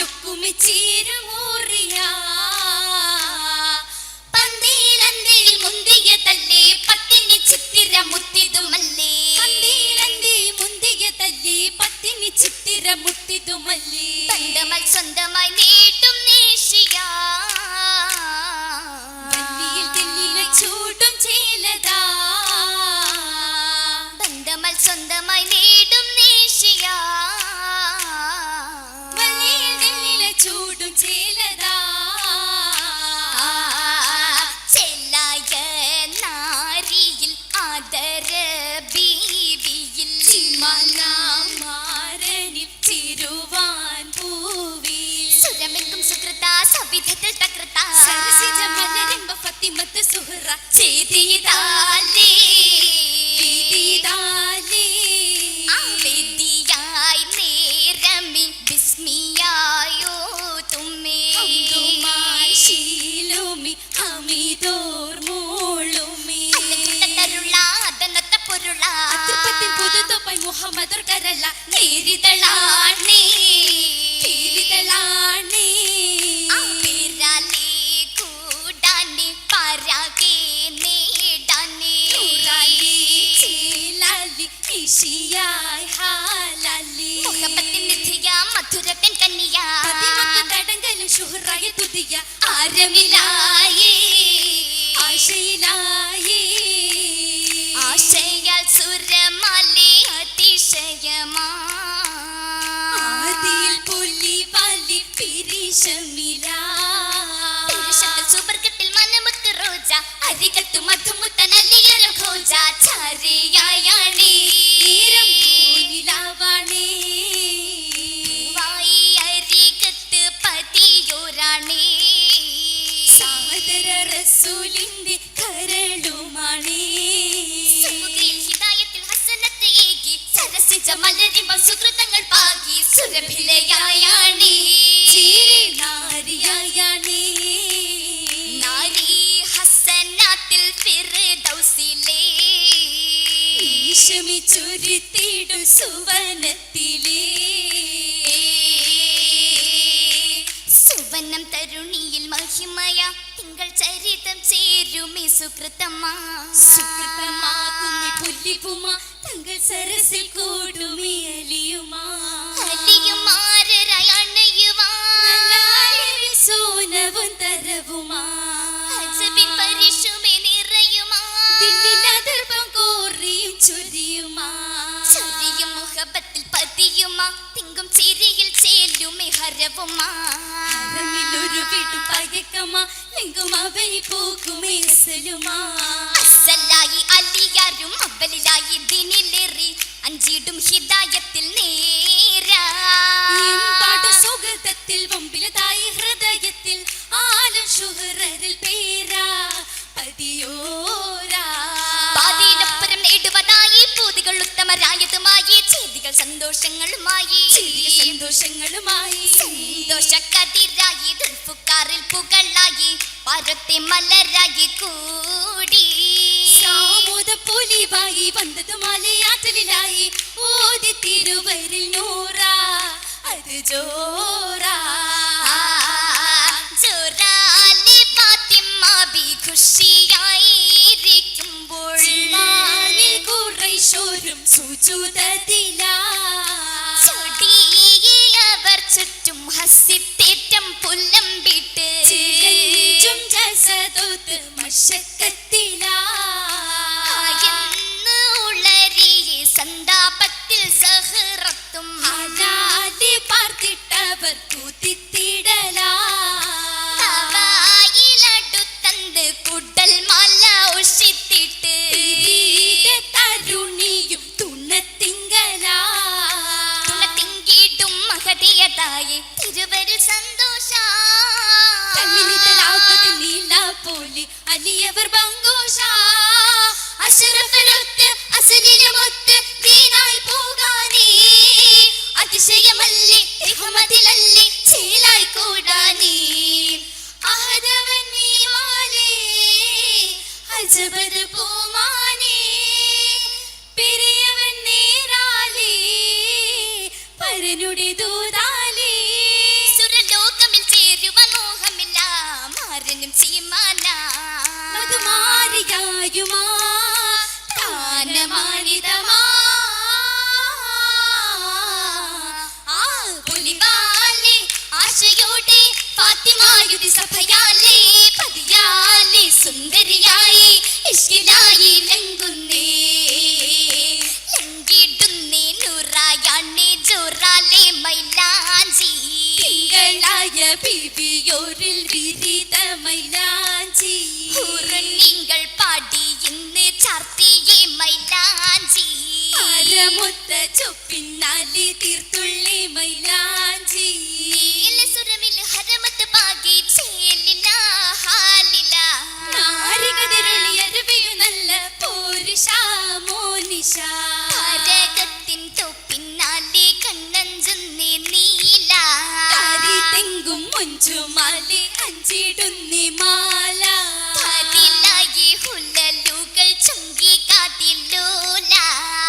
അടുക്കുമി ചീരമൂറിയ പന്തീരന്തിൽ മുന്തിയ തല്ലേ പത്തിനി ചിത്തിര മുത്തിതുമല്ലേ പന്തീരന്തി മുന്തിയ തല്ലേ പത്തിനി ചിത്തിര മുത്തിതുമല്ലേ തണ്ടമൽ സ്വന്തമായി നീട്ടും നേഷിയ വല്ലിയിൽ തെല്ലിലെ ചൂടും ചേലതാ ബന്ധമൽ സ്വന്തമായി നീടും നേഷിയ വല്ലിയിൽ തെല്ലിലെ ചൂടും ചേലതാ ചെല്ലായ നാരിയിൽ ആദര ബീവിയിൽ മാരനിൽ തിരുവാൻ പൂവിൽ സുരമെങ്കും സുകൃത സവിധത്തിൽ തകൃത സരസിജ മലരിമ്പ ഫത്തിമത്ത് സുഹറ ചെയ്തിതാലേ ആവേദിയായി നേരമി ബിസ്മിയായോ തുമ്മേ ശീലുമി അമിതോർ മോളുമി തരുള അതനത്ത പൊരുള അതിർപ്പത്തിൻ പുതുതൊപ്പൈ മുഹമ്മദുർ കരള നേരിതളാണേ നേരിതളാണേ ആപിരാലേ കൂടാനേ പരാഗേ നേടാനേ നൂറാലി ചേലാലി ഇഷിയായി ഹാലാലി മുഹബത്തിൻ നിധിയ മധുരത്തിൻ കന്യ പതിമത്ത് തടങ്കലും ശുഹറായ തുതിയ ആരമിലായേ ആശയിലായേ ആശയാൽ സുരമാലേ അതിശയമാ ആദിയിൽ പുലി വലി പിരിശമില പിരിശത്തിൽ സുബർഗത്തിൽ മനമുത്ത് റോജ അരികത്ത് മധുമുത്തനല്ലിയരം ഖോജ ചാരയായാണേ നീരം പൂനിലാവാണേ വായി അരികത്ത് പതിയോരാണേ സാദര റസൂലിന്റെ കരളുമാണേ സുമുഖയിൽ ഹിദായത്തിൽ ഹസനത്ത് ഏകി സരസിജ മലരിമ്പം സുകൃതങ്ങൾ പാകി സുരഭിലയായാണേ നാരിയായാണേ നാരി ഹസനാത്തിൽ ഫിർദൗസിലേ ഈശമി ചുരുത്തിടു സുവനത്തിലേ സുവനം തരുണിയിൽ മഹിമയ തിങ്കൾ ചരിതം ചേരുമി സുകൃതമാ സുകൃതമാകുമി പുല്ലിപുമ തങ്കൾ സരസിൽ കൂടുമി അലിയുമാ അലിയുമാരയണയുവാ സോനവും തരവുമാ അജബിൻ പരിശുമി നിറയുമാ ദില്ലിലദർഭം കോറിയും ചൊരിയുമാ ചൊരിയും മുഹബത്തിൽ പതിയുമാ തിങ്കും ചിരിയിൽ ചേലുമി ഹരവുമാ ഹരമിലൊരു വിടു പയക്കമാ ലിംഗും അവനി പോകുമേ അസലുമാ അസലായി അലിയാരും അവലിലായി ദിനിലേറി അഞ്ചിടും ഹിദായത്തിൽ നേരാ പാട്ട സുഗതത്തിൽ വമ്പിലതായി ഹൃദയത്തിൽ ആലം ശുഹറിൽ പേരാ പതിയോരാ പാതിയിലപ്പുറം നേടുവതായി പൂതികൾ ഉത്തമരായതുമായി ചെയ്തികൾ സന്തോഷങ്ങളുമായി സന്തോഷക്കതിരായി ദുൽഫുക്കാറിൽ പുകളായി പാരത്തെ മലരായി കൂടി സാമൂത പൊലിവായി വന്നത് മലയാറ്റലിലായി ഓതി തിരുവരിൽ നൂറാ അത് ജോറാ ജോറാലി ഫാത്തിമ ബി ഖുഷിയായിരിക്കുമ്പോൾ മാനിൽ ഖുറൈശോരും സുജൂദത്തിലാ ചൊടിയവർ ചുറ്റും ഹസിത്തേറ്റം പുല്ലംബിട്ട് ചിരഞ്ചും ജസദോത്ത് മശക്കത്തിലാ എന്ന് ഉളരിയെ സന്താപത്തിൽ സഹറത്തും ഹലാലി പാർത്തിട്ടവർ കൂത്തിത്തിടലാ തവായിലടുത്തന്ത് കുടൽ മല ഒഷിത്തിട്ട് തരുണിയും തുണത്തിങ്കലാ തുണത്തിങ്കിടും മഹതിയതായി തിരുവരിൽ സന്തോഷ നീല അലിയവർ ബംഗോഷ അശറഫലൊത്ത് അസലിലുമൊത്ത് ദീനായി പോകാനേ അതിശയമല്ലേ റഹ്മത്തിലല്ലേ ബീവിയോരിൽ വിരിത മൈലാഞ്ചി നിങ്ങൾ പാടി ഇന്ന് ചാർത്തിയെ മൈലാഞ്ചി അരമൊത്ത ചൊപ്പിന്നാലി തീർത്തുള്ളി മൈലാഞ്ചി സുരമിൽ ഹരമത്ത് പാകി ചേലില ഹാലില നാരികതിരളി അരുവിയു നല്ല പോരുഷ മോനിഷ അരകത്തിൻ തൊപ്പിന്നാലി കണ്ണഞ്ചുന്നി നീല താരി തെങ്കും മുഞ്ചുമാലി അഞ്ചിടുന്നി മാല അതിലായി ഹുലലുകൾ ചുങ്കി കാതിലോല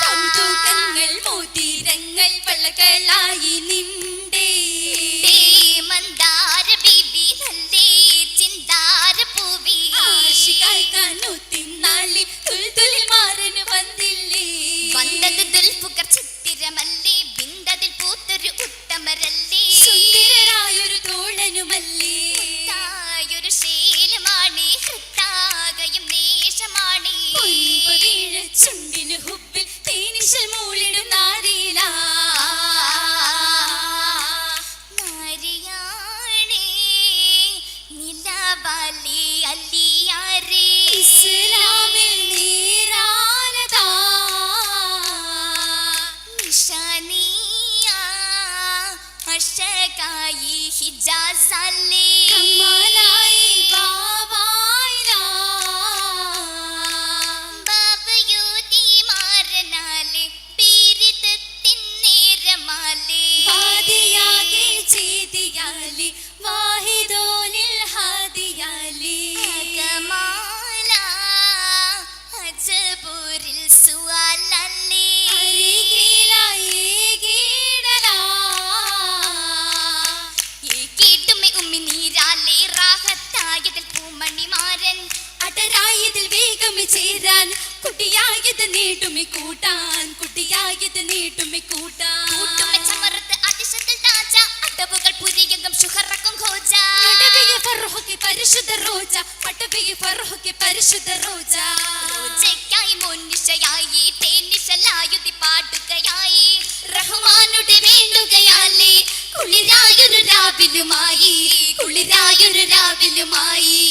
കൗതുകങ്ങൾ മോതിരങ്ങൾ വളകളായി നിന്റെ മന്ദാര ബീവി നല്ലേ ചിന്താര പൂവി ആശികായി കാനൂത്തിന്നാളി തുൽതുലിൽ മാറന് വന്നില്ലേ വന്നത് ദുൽഫുകർ ചിത്തിരമല്ലേ ബിന്ദതിൽ പൂത്തൊരു ഉത്തമരല്ലേ സുന്ദരരായൊരു തോഴനുമല്ലേ തായൊരു ശീലമാണി ഹൃത്താകയും നേശമാണി വീഴ ചുണ്ടിന് ഹുബിൽ തേനിശൽ മൂളിടും നാരീല നാരിയാണേ നിലവാലി അല്ലിയാരേ ഇസ്ലാമിൽ നീരാനതാ നിശാനിയാ അശകായി ഹിജാസല്ലേ കമലായി ബാവായിലാ ബാവയൂതി മാറനാലെ ബീരിതത്തിൻ നേരമാലെ ബാദിയാകെ ചെയ്തിയാലി വാഹിദോനിൽ ഹാദിയാലി കമാല അജബൂരിൽ സുവാലല്ലേ അരികിലായി ഗീടലാ കേട്ടുമേ ഉമ്മി നീരാലേ റാഹത്തായതിൽ പൂമണിമാരൻ അടരായതിൽ വേഗം ചേരാൻ കുട്ടിയായത് നീട്ടുമി കൂട്ടാൻ കുട്ടിയായത് നീട്ടുമി കൂട്ടാൻ കൂട്ടുമെ ചമറത്ത് അതിശത്തിൽ താജ അടവുകൾ പുരിയകം ശുഹറക്കും ഖോജ പടവിയെ ഫർഹുകെ പരിശുദ്ധ റോജ പടവിയെ ഫർഹുകെ പരിശുദ്ധ റോജ റോജയ്ക്കായി മുന്നിശയായി തേനിശലായുതി പാടുകയായി റഹ്മാനുടെ വേണ്ടുകയാലേ കുളിരായൊരു രാവിലുമായി കുളിരായൊരു രാവിലുമായി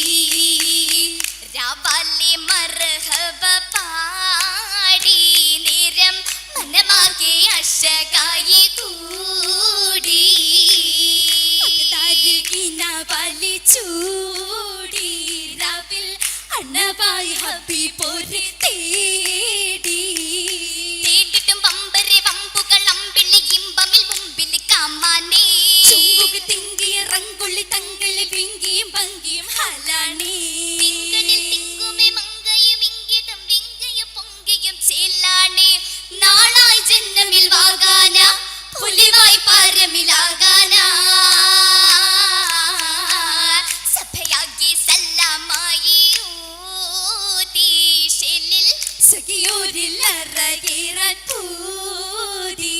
രാവാലെ മർഹബ പാടി നേരം മനമാകെ അശകായി കൂടി താരികിനാവാലി ചൂടി രാവിൽ അണ്ണവായി ഹബീബോരെ തേടി തേടിട്ടും വമ്പരെ വമ്പുകൾ അമ്പിളി ഇമ്പമിൽ മുമ്പിൽ കാമാനേ ചുങ്കുക തിങ്കിയ റങ്കുള്ളി തങ്ങളിൽ വിങ്കിയും ഭംഗിയും ഹലാണേ തിങ്കളിൽ തിങ്കുമേ മങ്കയും ഇംഗിതം വിങ്കയും പൊങ്കിയും ചേലാണേ നാളായി ജന്മമിൽ വാകാന പുലിവായി പാരമിലാകാന സഭയാകെ സല്ലാമായി ഊതീശലിൽ സഖിയോരിൽ അറകേറാൻ പൂതി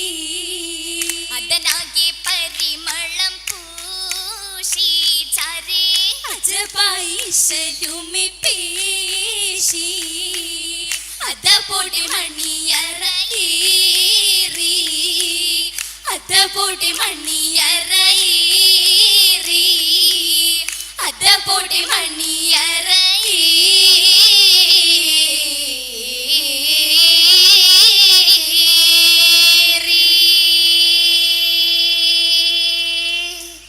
അതനാകെ പരിമളം പൂശി ചാരേ അജബായി ശലുമി പേശി അതപോടെ മണിയറ ഏറി അതപോടെ മണിയറ